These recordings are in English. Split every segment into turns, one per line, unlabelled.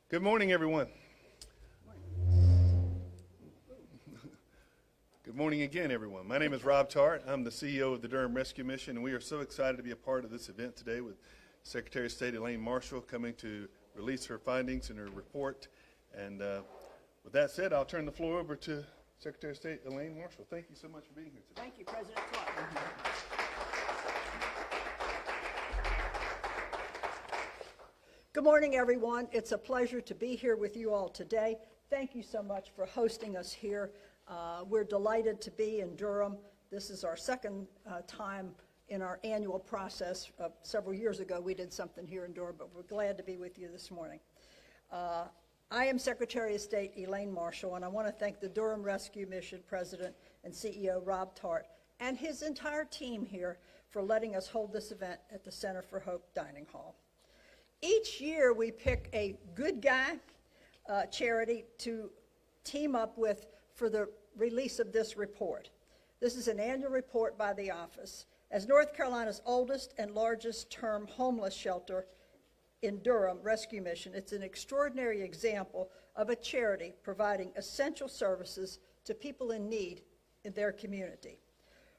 Good morning, everyone. Good morning again, everyone. My name is Rob Tart. I'm the CEO of the Durham Rescue Mission, and we are so excited to be a part of this event today with Secretary of State Elaine Marshall coming to release her findings in her report. And with that said, I'll turn the floor over to Secretary of State Elaine Marshall. Thank you so much for being here today.
Thank you, President Clark. Good morning, everyone. It's a pleasure to be here with you all today. Thank you so much for hosting us here. We're delighted to be in Durham. This is our second time in our annual process. Several years ago, we did something here in Durham, but we're glad to be with you this morning. I am Secretary of State Elaine Marshall, and I want to thank the Durham Rescue Mission President and CEO Rob Tart and his entire team here for letting us hold this event at the Center for Hope Dining Hall. Each year, we pick a good guy charity to team up with for the release of this report. This is an annual report by the office. As North Carolina's oldest and largest term homeless shelter in Durham Rescue Mission, it's an extraordinary example of a charity providing essential services to people in need in their community.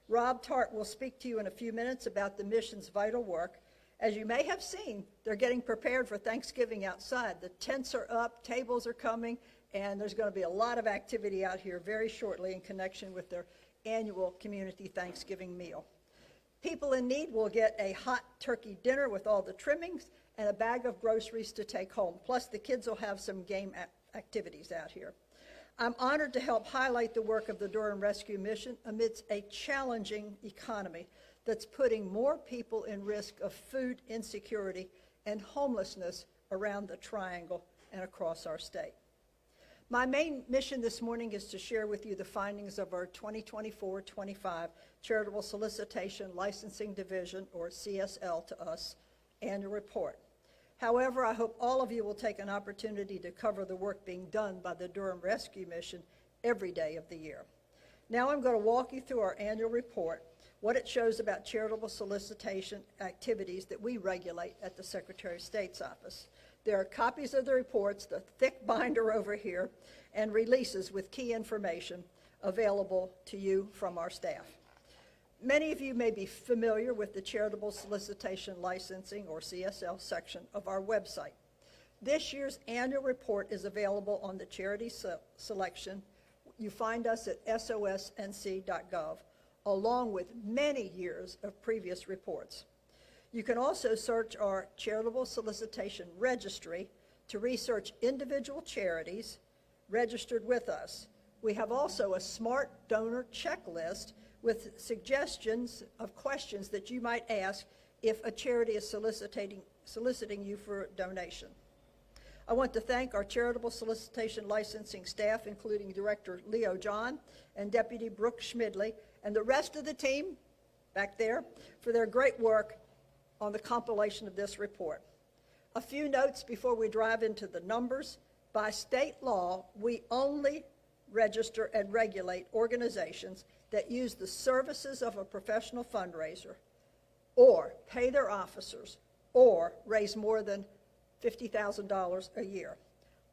Rob Tart will speak to you in a few minutes about the mission's vital work. As you may have seen, they're getting prepared for Thanksgiving outside. The tents are up, tables are coming, and there's going to be a lot of activity out here very shortly in connection with their annual community Thanksgiving meal. People in need will get a hot turkey dinner with all the trimmings and a bag of groceries to take home. Plus, the kids will have some game activities out here. I'm honored to help highlight the work of the Durham Rescue Mission amidst a challenging economy that's putting more people in risk of food insecurity and homelessness around the Triangle and across our state. My main mission this morning is to share with you the findings of our 2024-25 Charitable Solicitation Licensing Division, or CSL to us, annual report. However, I hope all of you will take an opportunity to cover the work being done by the Durham Rescue Mission every day of the year. Now I'm going to walk you through our annual report, what it shows about charitable solicitation activities that we regulate at the Secretary of State's office. There are copies of the reports, the thick binder over here, and releases with key information available to you from our staff. Many of you may be familiar with the Charitable Solicitation Licensing, or CSL, section of our website. This year's annual report is available on the charity selection. You find us at sosnc.gov, along with many years of previous reports. You can also search our Charitable Solicitation Registry to research individual charities registered with us. We have also a smart donor checklist with suggestions of questions that you might ask if a charity is soliciting you for a donation. I want to thank our Charitable Solicitation Licensing staff, including Director Leo John and Deputy Brooke Schmidley, and the rest of the team back there for their great work on the compilation of this report. A few notes before we dive into the numbers. By state law, we only register and regulate organizations that use the services of a professional fundraiser or pay their officers or raise more than $50,000 a year,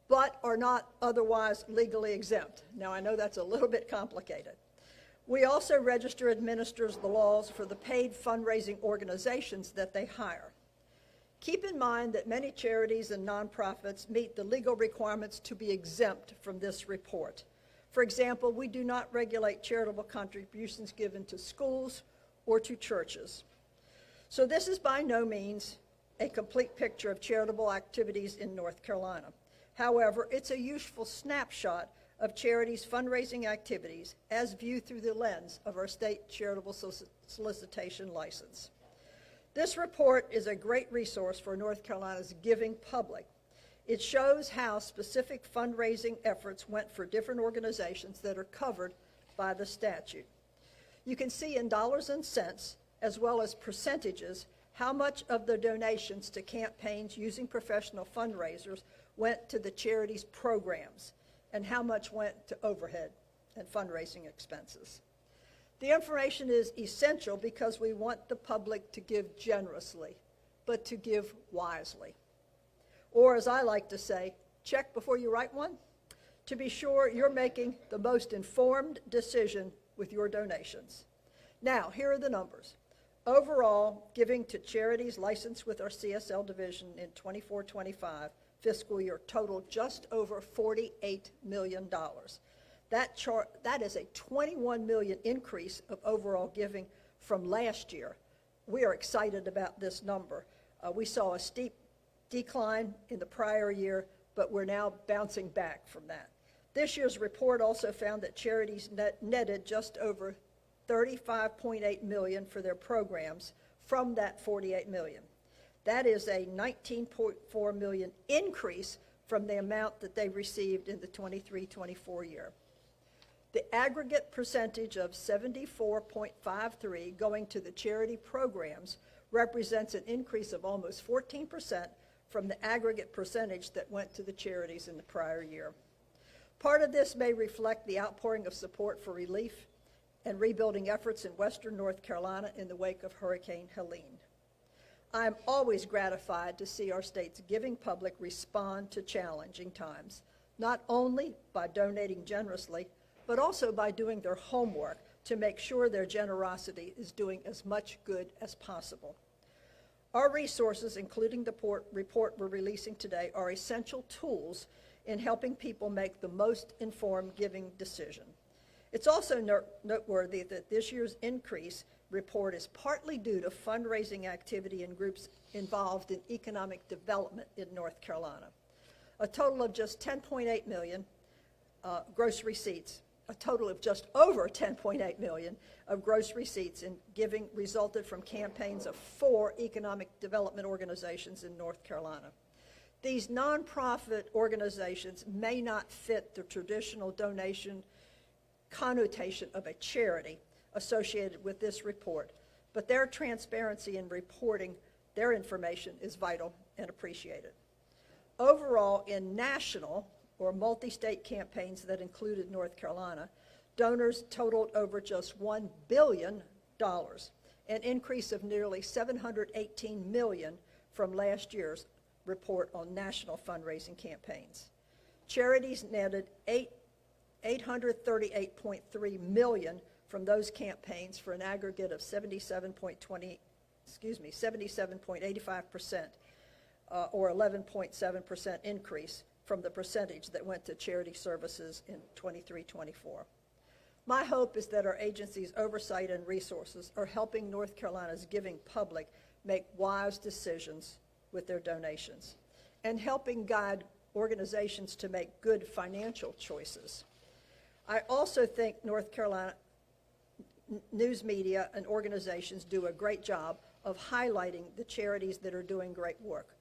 but are not otherwise legally exempt. Now, I know that's a little bit complicated. We also register administers the laws for the paid fundraising organizations that they hire. Keep in mind that many charities and nonprofits meet the legal requirements to be exempt from this report. For example, we do not regulate charitable contributions given to schools or to churches. So this is by no means a complete picture of charitable activities in North Carolina. However, it's a useful snapshot of charities' fundraising activities as viewed through the lens of our state charitable solicitation license. This report is a great resource for North Carolina's giving public. It shows how specific fundraising efforts went for different organizations that are covered by the statute. You can see in dollars and cents, as well as percentages, how much of the donations to campaigns using professional fundraisers went to the charity's programs, and how much went to overhead and fundraising expenses. The information is essential because we want the public to give generously, but to give wisely. Or, as I like to say, Check before you write one to be sure you're making the most informed decision with your donations. Now, here are the numbers. Overall, giving to charities licensed with our CSL division in 24-25 fiscal year totaled just over $48 million. That is a $21 million increase of overall giving from last year. We are excited about this number. We saw a steep decline in the prior year, but we're now bouncing back from that. This year's report also found that charities netted just over $35.8 million for their programs from that $48 million. That is a $19.4 million increase from the amount that they received in the 23-24 year. The aggregate percentage of 74.53 going to the charity programs represents an increase of almost 14% from the aggregate percentage that went to the charities in the prior year. Part of this may reflect the outpouring of support for relief and rebuilding efforts in western North Carolina in the wake of Hurricane Helene. I'm always gratified to see our state's giving public respond to challenging times, not only by donating generously, but also by doing their homework to make sure their generosity is doing as much good as possible. Our resources, including the report we're releasing today, are essential tools in helping people make the most informed giving decision. It's also noteworthy that this year's increase report is partly due to fundraising activity in groups involved in economic development in North Carolina. A total of just $10.8 million gross receipts, a total of just over $10.8 million of gross receipts in giving resulted from campaigns of 4 economic development organizations in North Carolina. These nonprofit organizations may not fit the traditional donation connotation of a charity associated with this report, but their transparency in reporting their information is vital and appreciated. Overall, in national or multi-state campaigns that included North Carolina, donors totaled over just $1 billion, an increase of nearly $718 million from last year's report on national fundraising campaigns. Charities netted $838.3 million from those campaigns for an aggregate of 77.85%, or 11.7% increase from the percentage that went to charity services in 23-24. My hope is that our agency's oversight and resources are helping North Carolina's giving public make wise decisions with their donations and helping guide organizations to make good financial choices. I also think North Carolina news media and organizations do a great job of highlighting the charities that are doing great work,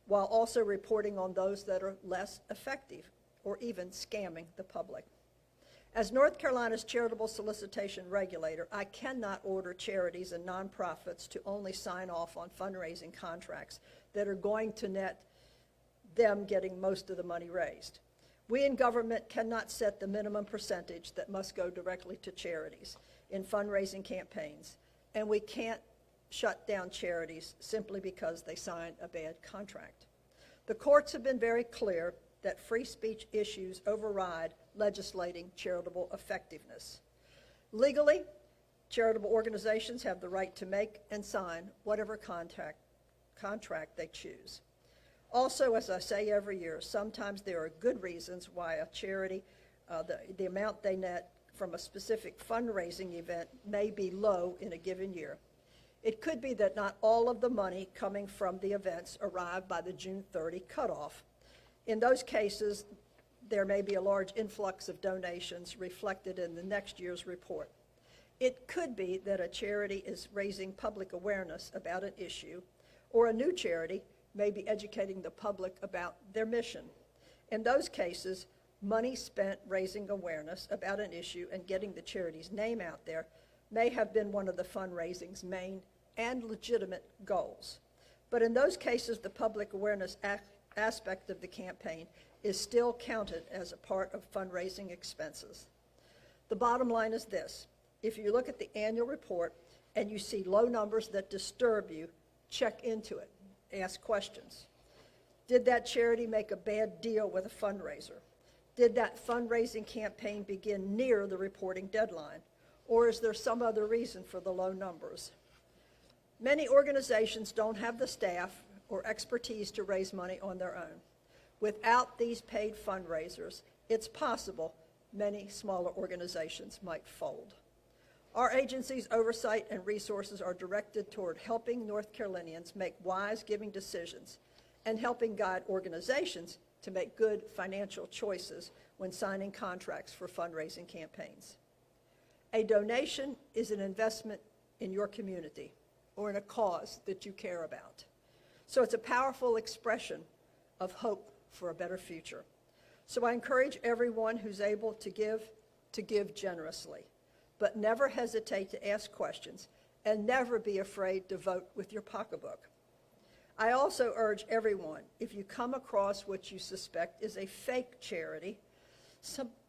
while also reporting on those that are less effective or even scamming the public. As North Carolina's charitable solicitation regulator, I cannot order charities and nonprofits to only sign off on fundraising contracts that are going to net them getting most of the money raised. We in government cannot set the minimum percentage that must go directly to charities in fundraising campaigns, and we can't shut down charities simply because they sign a bad contract. The courts have been very clear that free speech issues override legislating charitable effectiveness. Legally, charitable organizations have the right to make and sign whatever contract they choose. Also, as I say every year, sometimes there are good reasons why a charity, the amount they net from a specific fundraising event may be low in a given year. It could be that not all of the money coming from the events arrived by the June 30 cutoff. In those cases, there may be a large influx of donations reflected in the next year's report. It could be that a charity is raising public awareness about an issue, or a new charity may be educating the public about their mission. In those cases, money spent raising awareness about an issue and getting the charity's name out there may have been one of the fundraising's main and legitimate goals. But in those cases, the public awareness aspect of the campaign is still counted as a part of fundraising expenses. The bottom line is this: if you look at the annual report and you see low numbers that disturb you, check into it, ask questions. Did that charity make a bad deal with a fundraiser? Did that fundraising campaign begin near the reporting deadline? Or is there some other reason for the low numbers? Many organizations don't have the staff or expertise to raise money on their own. Without these paid fundraisers, it's possible many smaller organizations might fold. Our agency's oversight and resources are directed toward helping North Carolinians make wise giving decisions and helping guide organizations to make good financial choices when signing contracts for fundraising campaigns. A donation is an investment in your community or in a cause that you care about. So it's a powerful expression of hope for a better future. So I encourage everyone who's able to give generously, but never hesitate to ask questions and never be afraid to vote with your pocketbook. I also urge everyone, if you come across what you suspect is a fake charity,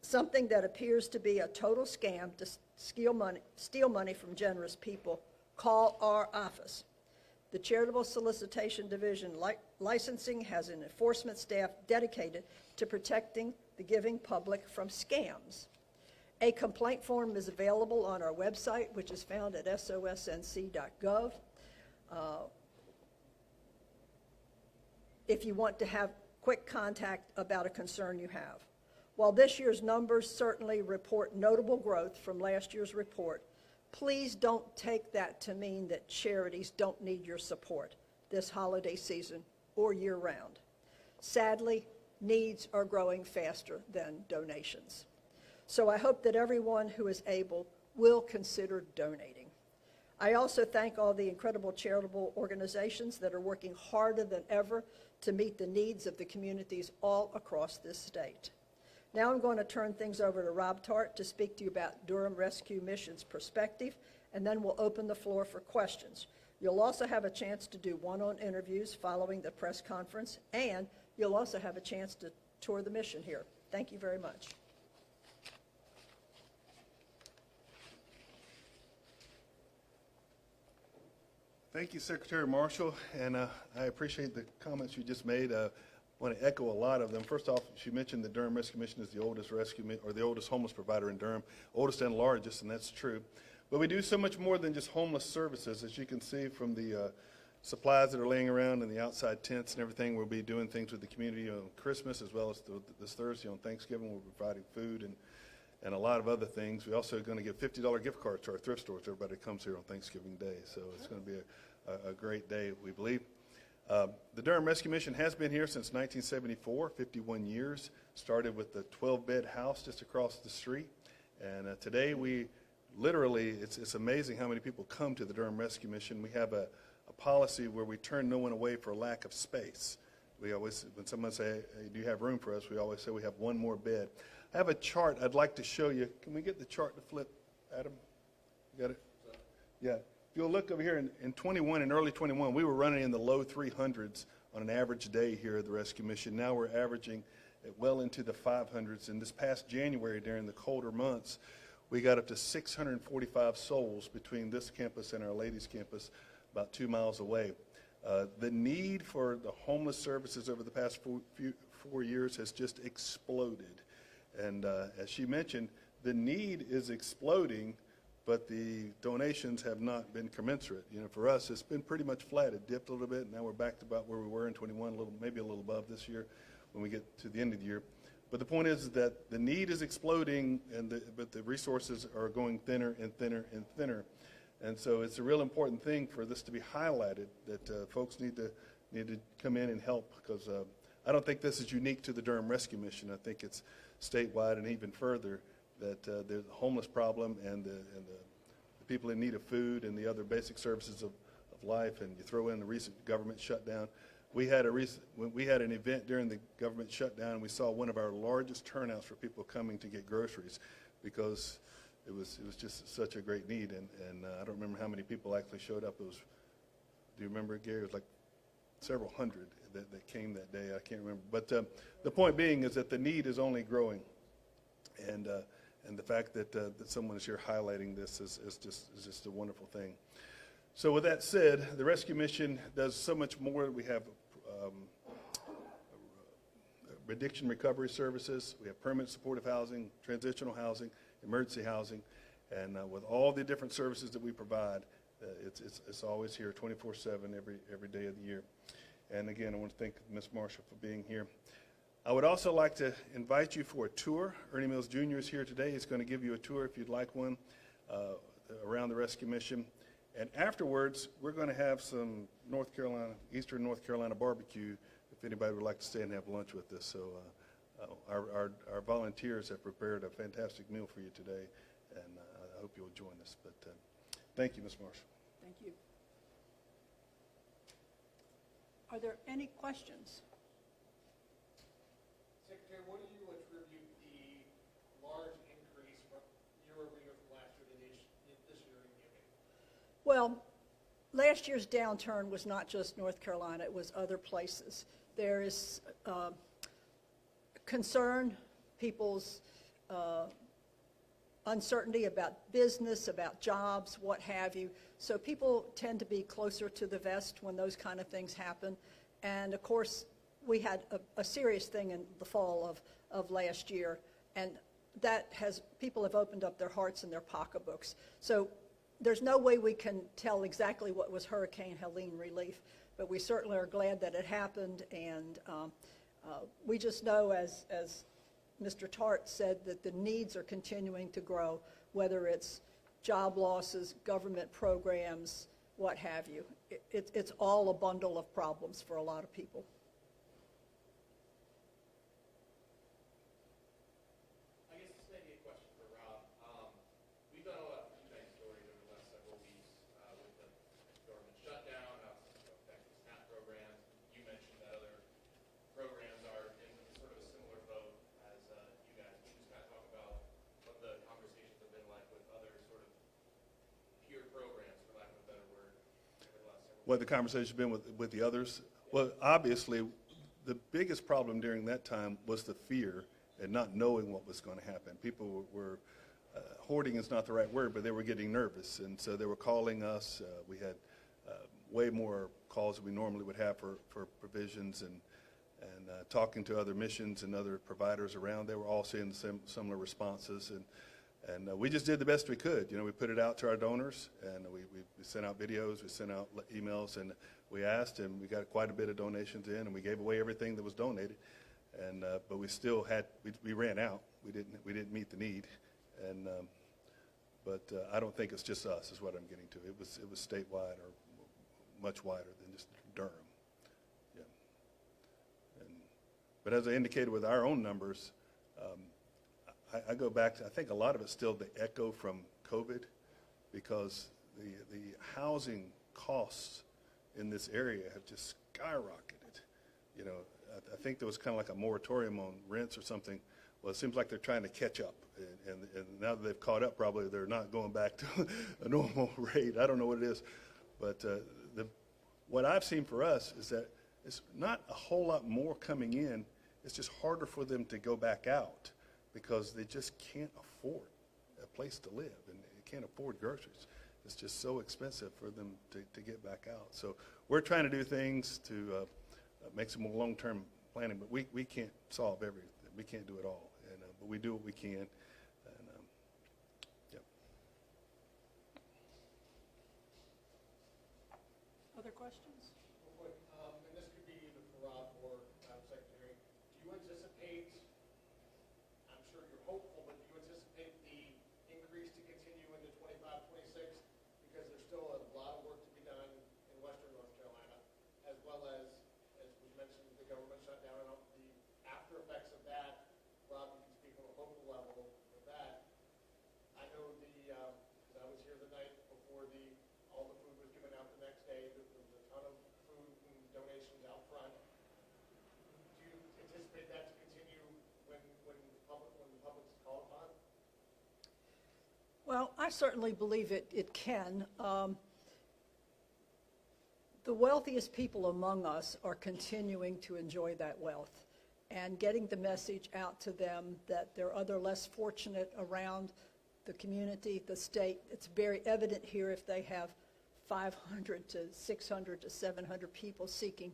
something that appears to be a total scam to steal money from generous people, call our office. The Charitable Solicitation Division licensing has an enforcement staff dedicated to protecting the giving public from scams. A complaint form is available on our website, which is found at sosnc.gov. If you want to have quick contact about a concern you have. While this year's numbers certainly report notable growth from last year's report, please don't take that to mean that charities don't need your support this holiday season or year-round. Sadly, needs are growing faster than donations. So I hope that everyone who is able will consider donating. I also thank all the incredible charitable organizations that are working harder than ever to meet the needs of the communities all across this state. Now I'm going to turn things over to Rob Tart to speak to you about Durham Rescue Mission's perspective, and then we'll open the floor for questions. You'll also have a chance to do one-on interviews following the press conference, and you'll also have a chance to tour the mission here. Thank you very much.
Thank you, Secretary Marshall, and I appreciate the comments you just made. I want to echo a lot of them. First off, she mentioned that Durham Rescue Mission is the oldest the oldest homeless provider in Durham, oldest and largest, and that's true. But we do so much more than just homeless services, as you can see from the supplies that are laying around and the outside tents and everything. We'll be doing things with the community on Christmas as well as this Thursday on Thanksgiving. We'll be providing food and a lot of other things. We're also going to give $50 gift cards to our thrift stores. Everybody comes here on Thanksgiving Day, so it's going to be a great day, we believe. The Durham Rescue Mission has been here since 1974, 51 years. Started with the 12-bed house just across the street, and today we literally, it's amazing how many people come to the Durham Rescue Mission. We have a policy where we turn no one away for lack of space. We always, when someone say, hey, do you have room for us, we always say we have one more bed. I have a chart I'd like to show you. Can we get the chart to flip, Adam? You got it? Yeah. If you'll look over here in early 21, we were running in the low 300s on an average day here at the Rescue Mission. Now we're averaging well into the 500s. And this past January, during the colder months, we got up to 645 souls between this campus and our ladies' campus about 2 miles away. The need for the homeless services over the past 4 years has just exploded. And as she mentioned, the need is exploding, but the donations have not been commensurate. You know, for us, it's been pretty much flat. It dipped a little bit, and now we're back to about where we were in 21, maybe a little above this year when we get to the end of the year. But the point is that the need is exploding, but the resources are going thinner and thinner and thinner. And so it's a real important thing for this to be highlighted, that folks need to come in and help, because I don't think this is unique to the Durham Rescue Mission. I think it's statewide and even further, that there's a homeless problem and the people in need of food and the other basic services of life, and you throw in the recent government shutdown. We had an event during the government shutdown. We saw one of our largest turnouts for people coming to get groceries, because it was just such a great need, and I don't remember how many people actually showed up. Do you remember, Gary? It was like several hundred that came that day. I can't remember, but the point being is that the need is only growing, and the fact that someone is here highlighting this is just a wonderful thing. So with that said, the Rescue Mission does so much more. We have addiction recovery services. We have permanent supportive housing, transitional housing, emergency housing, and with all the different services that we provide, it's always here 24/7 every day of the year. And again, I want to thank Ms. Marshall for being here. I would also like to invite you for a tour. Ernie Mills Jr. is here today. He's going to give you a tour if you'd like one around the rescue mission. And afterwards, we're going to have some Eastern North Carolina barbecue if anybody would like to stay and have lunch with us. So our volunteers have prepared a fantastic meal for you today, and I hope you'll join us. But thank you, Ms. Marshall.
Thank you. Are there any questions?
Secretary, what do you attribute the large increase from year-over-year from last year to this year in giving?
Well, last year's downturn was not just North Carolina, it was other places. There is concern, people's uncertainty about business, about jobs, what have you. So people tend to be closer to the vest when those kind of things happen. And of course, we had a serious thing in the fall of last year, and people have opened up their hearts and their pocketbooks. So there's no way we can tell exactly what was Hurricane Helene relief, but we certainly are glad that it happened, and we just know, as Mr. Tart said, that the needs are continuing to grow, whether it's job losses, government programs, what have you. It's all a bundle of problems for a lot of people.
I guess this may be a question for Rob. We've done a lot of food bank stories over the last several weeks with the government shutdown, affecting SNAP programs. You mentioned that other programs are in sort of a similar boat as you guys. Can you just kind of talk about what the conversations have been like with other sort of peer programs, for lack of a better word, over the last several weeks?
What the conversation has been with the others? Well, obviously, the biggest problem during that time was the fear and not knowing what was going to happen. People were hoarding is not the right word, but they were getting nervous, and so they were calling us. We had way more calls than we normally would have for provisions, and talking to other missions and other providers around. They were all seeing the similar responses, and we just did the best we could. You know, we put it out to our donors, and we sent out videos, we sent out emails, and we asked, and we got quite a bit of donations in, and we gave away everything that was donated. And but we still had we ran out. We didn't meet the need, and but I don't think it's just us, is what I'm getting to. It was statewide or much wider than just Durham. Yeah. But as I indicated with our own numbers, I go back to, I think a lot of it's still the echo from COVID, because the housing costs in this area have just skyrocketed. You know, I think there was kind of like a moratorium on rents or something. Well, it seems like they're trying to catch up, and now that they've caught up, probably they're not going back to a normal rate. I don't know what it is, but what I've seen for us is that it's not a whole lot more coming in. It's just harder for them to go back out because they just can't afford a place to live, and they can't afford groceries. It's just so expensive for them to get back out. So we're trying to do things to make some more long-term planning, but we can't solve everything. We can't do it all, and but we do what we can. And yeah.
Other questions?
And this could be either for Rob or Secretary. Do you anticipate, I'm sure you're hopeful, but do you anticipate the increase to continue into 25, 26? Because there's still a lot of work to be done in western North Carolina, as well as we mentioned, the government shutdown and the after effects of that. Rob, you can speak on a local level with that. I know because I was here the night before all the food was given out the next day. There was a ton of food and donations out front. Do you anticipate that to continue when the public's called upon?
Well, I certainly believe it can. The wealthiest people among us are continuing to enjoy that wealth, and getting the message out to them that there are other less fortunate around the community, the state. It's very evident here if they have 500 to 600 to 700 people seeking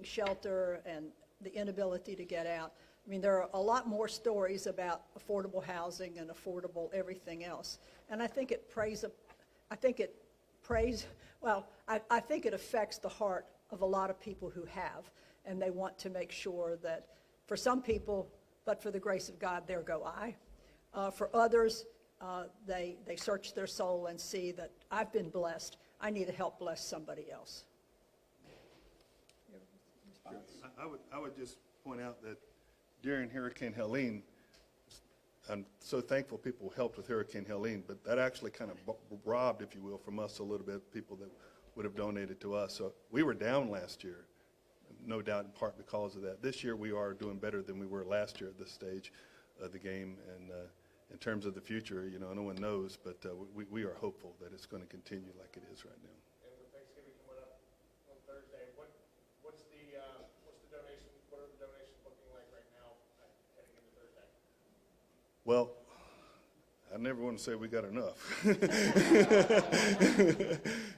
shelter and the inability to get out. I mean, there are a lot more stories about affordable housing and affordable everything else. And I think it I think it affects the heart of a lot of people who have, and they want to make sure that for some people, but for the grace of God, there go I. For others, they search their soul and see that I've been blessed. I need to help bless somebody else.
I would just point out that during Hurricane Helene, I'm so thankful people helped with Hurricane Helene, but that actually kind of robbed, if you will, from us a little bit, people that would have donated to us. So we were down last year, no doubt in part because of that. This year we are doing better than we were last year at this stage of the game. And in terms of the future, you know, no one knows, but we are hopeful that it's going to continue like it is right now.
And with Thanksgiving coming up on Thursday, what's the donation? What are the donations looking like right now heading into Thursday?
Well, I never want to say we got enough.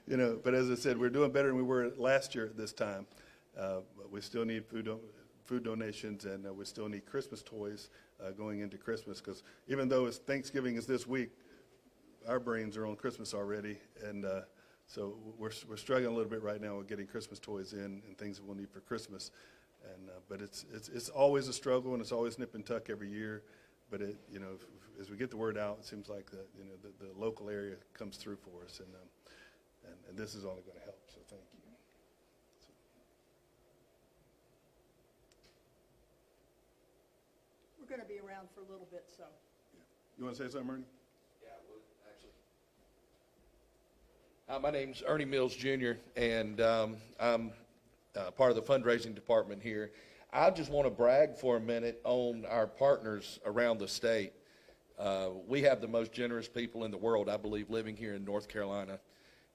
You know, but as I said, we're doing better than we were last year at this time. But we still need food donations, and we still need Christmas toys going into Christmas, because even though Thanksgiving is this week, our brains are on Christmas already, and so we're struggling a little bit right now with getting Christmas toys in and things that we'll need for Christmas. And but it's always a struggle, and it's always nip and tuck every year. But you know, as we get the word out, it seems like the local area comes through for us, and this is only going to help. So thank you.
We're going to be around for a little bit, so.
You want to say something, Ernie?
Yeah, well, actually. Hi, my name's Ernie Mills Jr., and I'm part of the fundraising department here. I just want to brag for a minute on our partners around the state. We have the most generous people in the world, I believe, living here in North Carolina,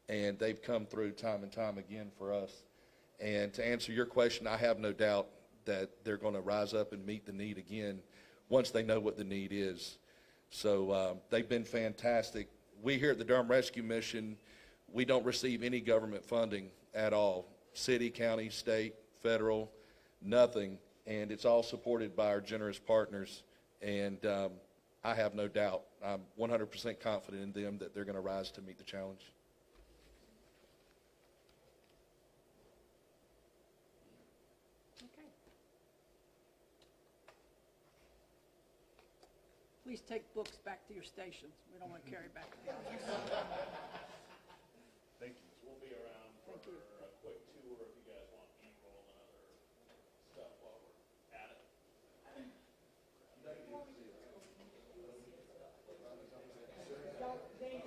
and they've come through time and time again for us. And to answer your question, I have no doubt that they're going to rise up and meet the need again once they know what the need is. So they've been fantastic. We here at the Durham Rescue Mission, we don't receive any government funding at all. City, county, state, federal, nothing. And it's all supported by our generous partners. And I have no doubt, I'm 100% confident in them that they're going to rise to meet the challenge.
Okay. Please take books back to your stations. We don't want to carry back to the office.
Thank you.
We'll be around for
Thank you.
a quick tour if you guys want B-roll and other stuff while we're at it.
They